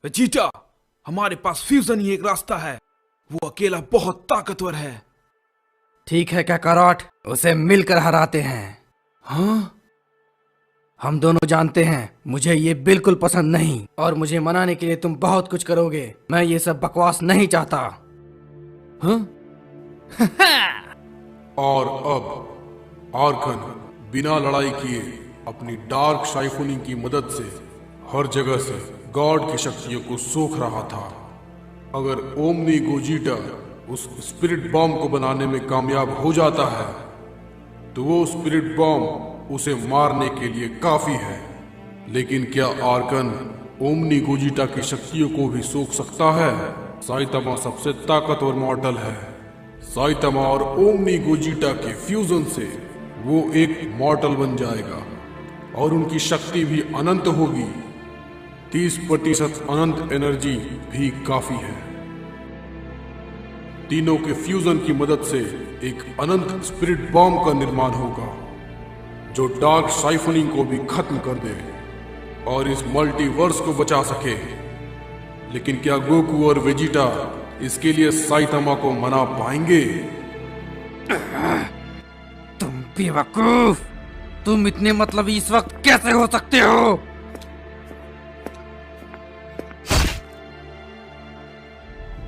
Vegeta, हमारे पास fusion ही एक रास्ता है। वो अकेला बहुत ताकतवर है। ठीक है काकारोट, उसे मिलकर हराते हैं। हाँ? हम दोनों जानते हैं मुझे ये बिल्कुल पसंद नहीं, और मुझे मनाने के लिए तुम बहुत कुछ करोगे। मैं ये सब बकवास नहीं चाहता। हाँ? और अब आर्कन बिना लड़ाई किए अपनी डार्क शाइफोनिंग की मदद से हर जगह से गॉड की शक्तियों को सोख रहा था। अगर ओमनी गोजीटा उस स्पिरिट बॉम्ब को बनाने में कामयाब हो जाता है तो वो स्पिरिट बॉम्ब उसे मारने के लिए काफी है। लेकिन क्या आर्कन ओमनी गोजीटा की शक्तियों को भी सोख सकता है? साइतामा सबसे ताकतवर मॉडल है। साइतामा और ओमनी गोजीटा के फ्यूजन से वो एक मॉडल बन जाएगा और उनकी शक्ति भी अनंत होगी। 30% अनंत एनर्जी भी काफी है। तीनों के फ्यूजन की मदद से एक अनंत स्पिरिट बॉम्ब का निर्माण होगा जो डार्क साइफनिंग को भी खत्म कर दे और इस मल्टीवर्स को बचा सके। लेकिन क्या गोकू और वेजिटा इसके लिए साइतामा को मना पाएंगे? तुम बेवकूफ, तुम इतने मतलबी इस वक्त कैसे हो सकते हो?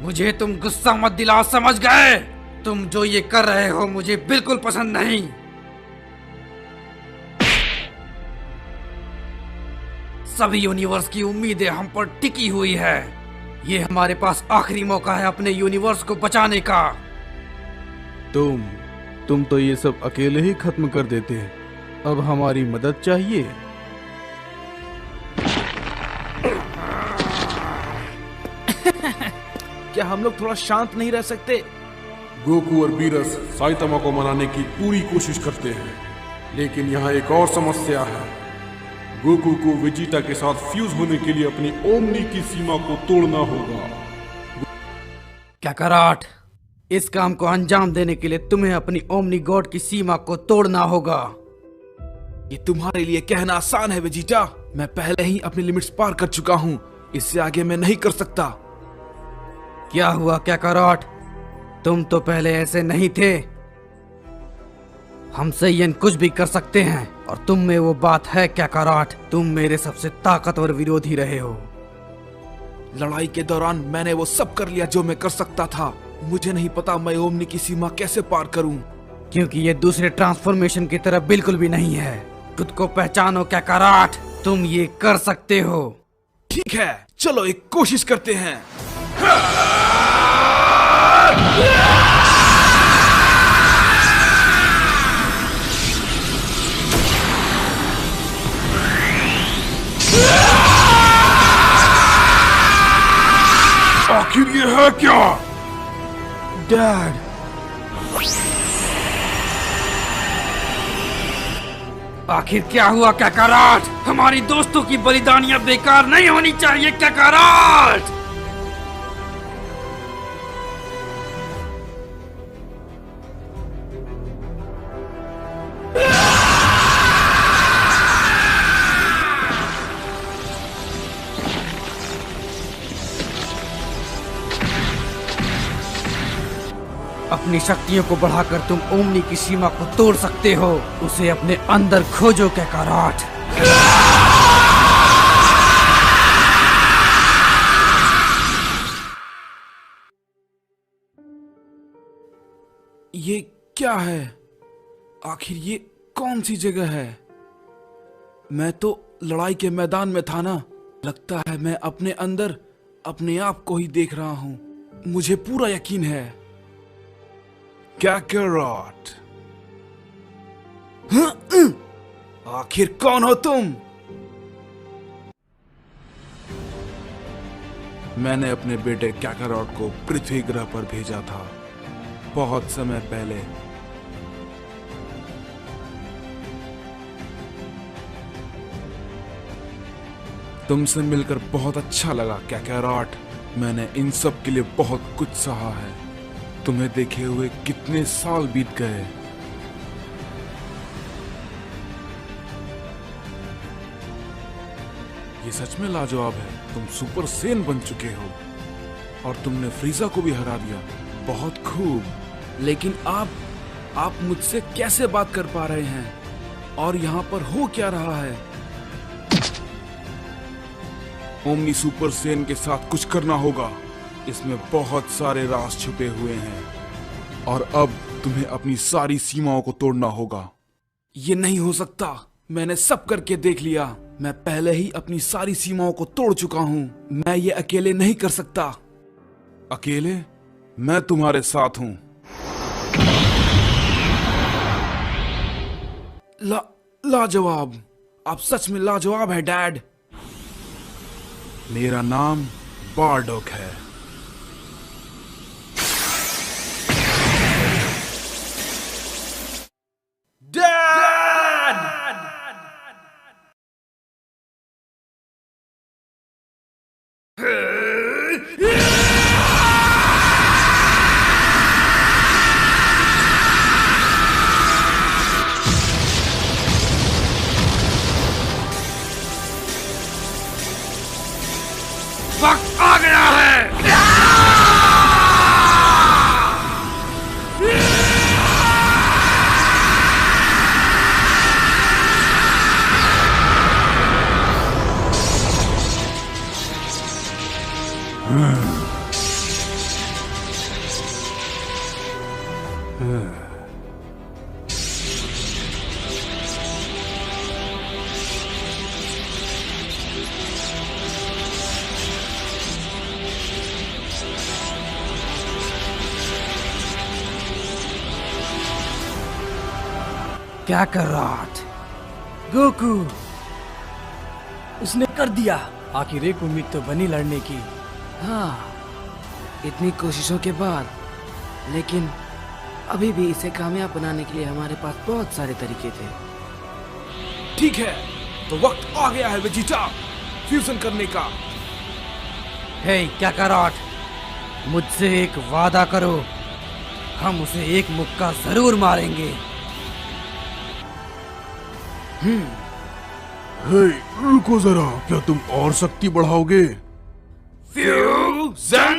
मुझे तुम गुस्सा मत दिलाओ, समझ गए? तुम जो ये कर रहे हो मुझे बिल्कुल पसंद नहीं। सभी यूनिवर्स की उम्मीदें हम पर टिकी हुई है। ये हमारे पास आखिरी मौका है अपने यूनिवर्स को बचाने का। तुम तो ये सब अकेले ही खत्म कर देते हैं। अब हमारी मदद चाहिए। क्या हम लोग थोड़ा शांत नहीं रह सकते? गोकू और बीरस साइतामा को मनाने की पूरी कोशिश करते हैं, लेकिन यहाँ एक और समस्या है। गोकू को वेजिटा के साथ फ्यूज होने के लिए अपनी ओमनी की सीमा को तोड़ना होगा। काकारोट, इस काम को अंजाम देने के लिए तुम्हें अपनी ओमनी गॉड की सीमा को तोड़ना होगा। ये तुम्हारे लिए कहना आसान है वेजिटा। मैं पहले ही अपनी लिमिट्स पार कर चुका हूँ। इससे आगे मैं नहीं कर सकता। क्या हुआ काकारोट? तुम तो पहले ऐसे नहीं थे। हम सैयन कुछ भी कर सकते हैं और तुम में वो बात है काकारोट। तुम मेरे सबसे ताकतवर विरोधी रहे हो। लड़ाई के दौरान मैंने वो सब कर लिया जो मैं कर सकता था। मुझे नहीं पता मैं ओमनी की सीमा कैसे पार करूं। क्योंकि ये दूसरे ट्रांसफॉर्मेशन की तरह बिल्कुल भी नहीं है। खुद को पहचानो काकारोट, तुम ये कर सकते हो। ठीक है, चलो एक कोशिश करते हैं। आखिर ये है क्या? डैड, आखिर क्या हुआ काकारोट? हमारी दोस्तों की बलिदानियां बेकार नहीं होनी चाहिए काकारोट। अपनी शक्तियों को बढ़ाकर तुम ओमनी की सीमा को तोड़ सकते हो। उसे अपने अंदर खोजो काकारोट। ये क्या है? आखिर ये कौन सी जगह है? मैं तो लड़ाई के मैदान में था ना। लगता है मैं अपने अंदर अपने आप को ही देख रहा हूं। मुझे पूरा यकीन है। काकारोट, आखिर कौन हो तुम? मैंने अपने बेटे काकारोट को पृथ्वी ग्रह पर भेजा था बहुत समय पहले। तुमसे मिलकर बहुत अच्छा लगा काकारोट। मैंने इन सब के लिए बहुत कुछ सहा है। तुम्हें देखे हुए कितने साल बीत गए। ये सच में लाजवाब है। तुम सुपर सेन बन चुके हो और तुमने फ्रीजा को भी हरा दिया। बहुत खूब। लेकिन आप मुझसे कैसे बात कर पा रहे हैं और यहाँ पर हो क्या रहा है? ओमनी सुपर सेन के साथ कुछ करना होगा। इसमें बहुत सारे राज छुपे हुए हैं और अब तुम्हें अपनी सारी सीमाओं को तोड़ना होगा। ये नहीं हो सकता। मैंने सब करके देख लिया। मैं पहले ही अपनी सारी सीमाओं को तोड़ चुका हूँ। मैं ये अकेले नहीं कर सकता। अकेले? मैं तुम्हारे साथ हूँ। लाजवाब। आप सच में लाजवाब है डैड। मेरा नाम बारडोक है। वक्त आ गया है। क्या कर रहा था गोकू? उसने कर दिया। आखिर एक उम्मीद तो बनी लड़ने की। हाँ, इतनी कोशिशों के बाद, लेकिन अभी भी इसे कामयाब बनाने के लिए हमारे पास बहुत सारे तरीके थे। ठीक है, तो वक्त आ गया है वेजिटा फ्यूजन करने का। हे क्या कराट, मुझसे एक वादा करो। हम उसे एक मुक्का जरूर मारेंगे। हे, रुको जरा, क्या तुम और शक्ति बढ़ाओगे? फ्यूजन!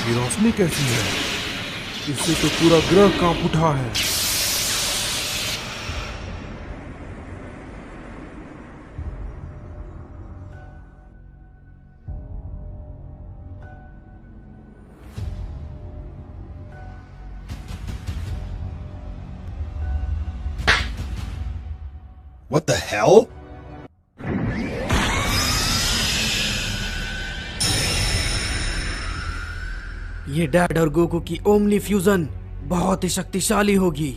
ये रोशनी कैसी है? इससे तो पूरा ग्रह कांप उठा है। What the hell? ये डैड और गोकू की ओमनी फ्यूजन बहुत ही शक्तिशाली होगी।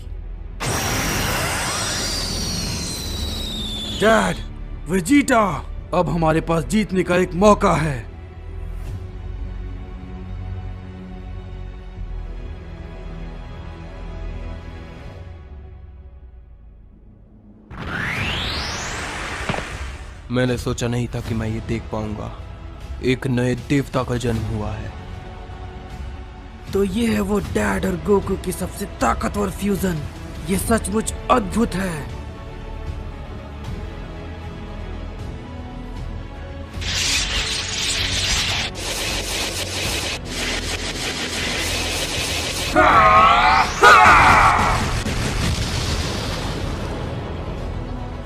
डैड, वेजिटा, अब हमारे पास जीतने का एक मौका है। मैंने सोचा नहीं था कि मैं ये देख पाऊंगा। एक नए देवता का जन्म हुआ है। तो ये है वो डैड और गोकू की सबसे ताकतवर फ्यूजन। ये सचमुच अद्भुत है।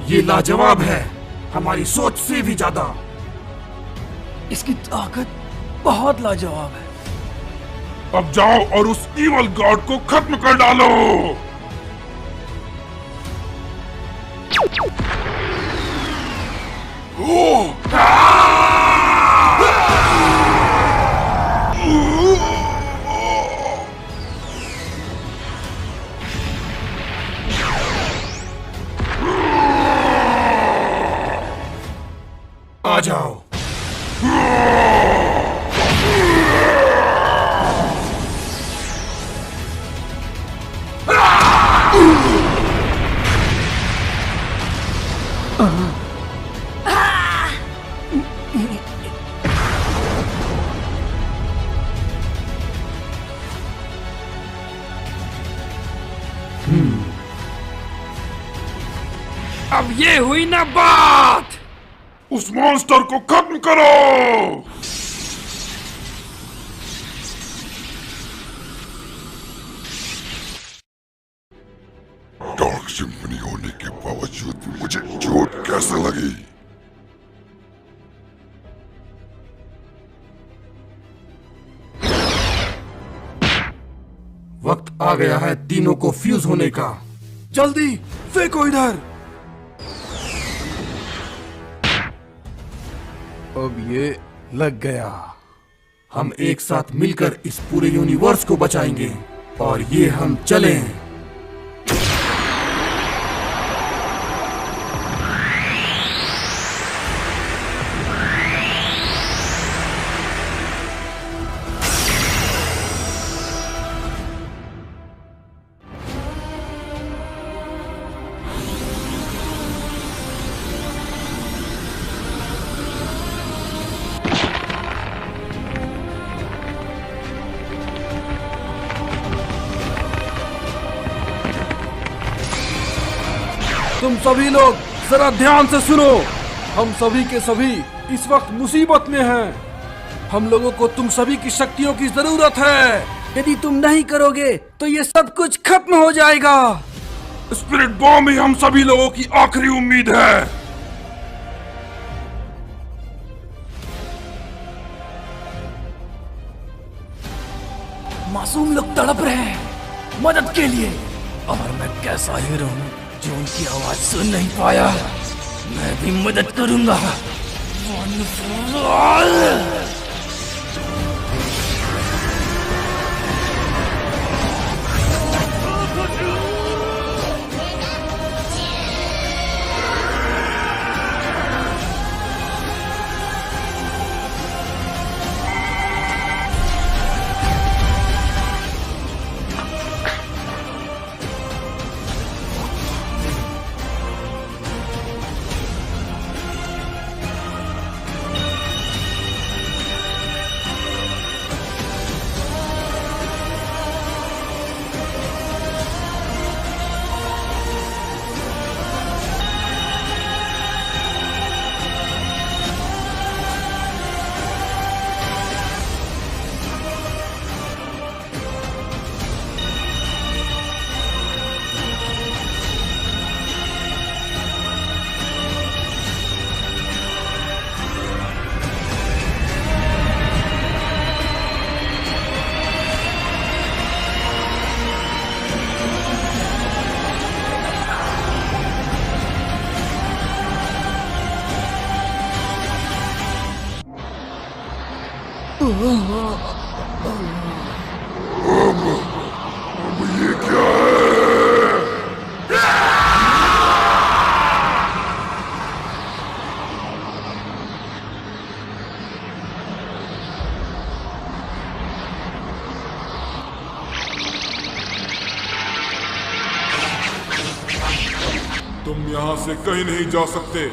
ये लाजवाब है, हमारी सोच से भी ज्यादा। इसकी ताकत बहुत लाजवाब है। अब जाओ और उस ईवल गॉड को खत्म कर डालो। आ जाओ। अब ये हुई ना बात। उस मॉन्स्टर को खत्म करो। डार्क सिम्फनी होने के बावजूद भी मुझे चोट कैसे लगी? वक्त आ गया है तीनों को फ्यूज होने का। जल्दी फेंको इधर। अब ये लग गया। हम एक साथ मिलकर इस पूरे यूनिवर्स को बचाएंगे और ये हम चलें। तुम सभी लोग जरा ध्यान से सुनो। हम सभी के सभी इस वक्त मुसीबत में हैं। हम लोगों को तुम सभी की शक्तियों की जरूरत है। यदि तुम नहीं करोगे तो ये सब कुछ खत्म हो जाएगा। स्पिरिट बॉम्ब ही हम सभी लोगों की आखिरी उम्मीद है। मासूम लोग तड़प रहे हैं मदद के लिए, और मैं कैसा हीरो हूँ जो उनकी आवाज सुन नहीं पाया। मैं भी मदद करूंगा। ये क्या है? तुम यहाँ से कहीं नहीं जा सकते।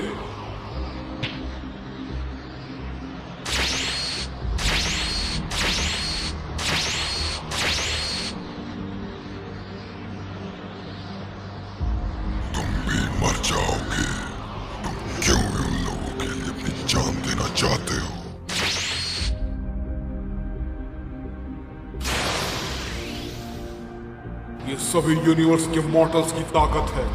तुम भी मर जाओगे। तुम क्यों उन लोगों के लिए अपनी जान देना चाहते हो? ये सभी यूनिवर्स के मॉर्टल्स की ताकत है।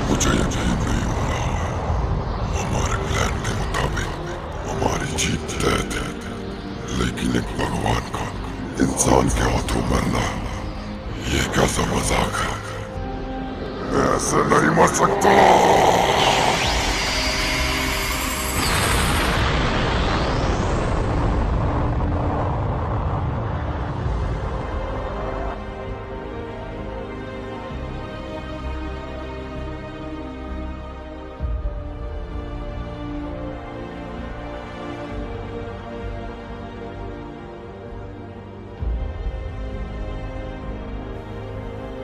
मुझे यकीन नहीं हो रहा है। हमारे प्लान के मुताबिक हमारी जीत तय थी, लेकिन एक भगवान का इंसान के हाथों मरना, ये कैसा मजाक है? मैं ऐसे नहीं मर सकता।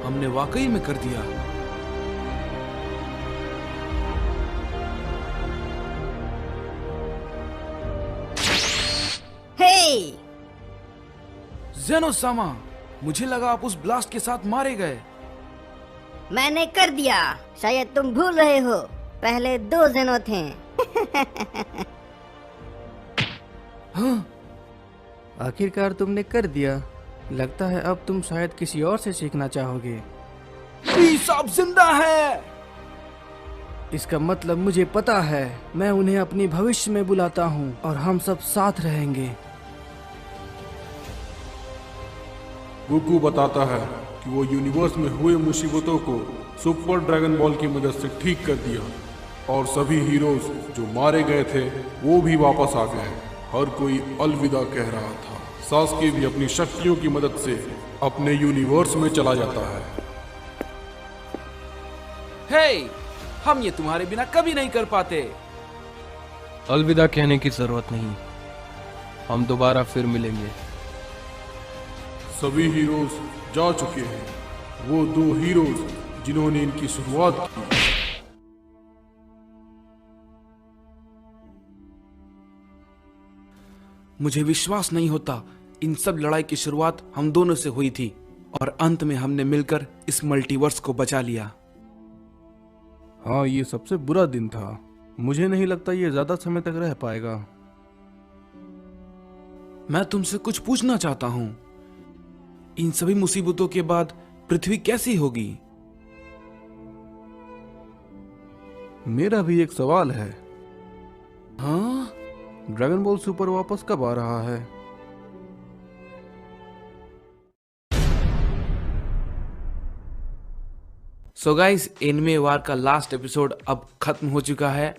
हमने वाकई में कर दिया। जेनो-सामा, मुझे लगा आप उस ब्लास्ट के साथ मारे गए। मैंने कर दिया। शायद तुम भूल रहे हो, पहले 2 जेनो थे। हाँ, आखिरकार तुमने कर दिया। लगता है अब तुम शायद किसी और से सीखना चाहोगे। प्लीज, आप जिंदा है। इसका मतलब मुझे पता है। मैं उन्हें अपने भविष्य में बुलाता हूँ और हम सब साथ रहेंगे। गोकू बताता है कि वो यूनिवर्स में हुए मुसीबतों को सुपर ड्रैगन बॉल की मदद से ठीक कर दिया और सभी हीरोज जो मारे गए थे वो भी वापस आ गए। हर कोई अलविदा कह रहा था। सास्के भी अपनी शक्तियों की मदद से अपने यूनिवर्स में चला जाता है। हे, हम ये तुम्हारे बिना कभी नहीं कर पाते। अलविदा कहने की जरूरत नहीं, हम दोबारा फिर मिलेंगे। सभी हीरोज जा चुके हैं। वो 2 हीरोज जिन्होंने इनकी शुरुआत की। मुझे विश्वास नहीं होता, इन सब लड़ाई की शुरुआत हम दोनों से हुई थी और अंत में हमने मिलकर इस मल्टीवर्स को बचा लिया। हाँ, ये सबसे बुरा दिन था। मुझे नहीं लगता ये ज्यादा समय तक रह पाएगा। मैं तुमसे कुछ पूछना चाहता हूं। इन सभी मुसीबतों के बाद पृथ्वी कैसी होगी? मेरा भी एक सवाल है। हाँ, ड्रैगन बॉल सुपर वापस कब आ रहा है? सो गाइस, एनिमे वार का लास्ट एपिसोड अब खत्म हो चुका है।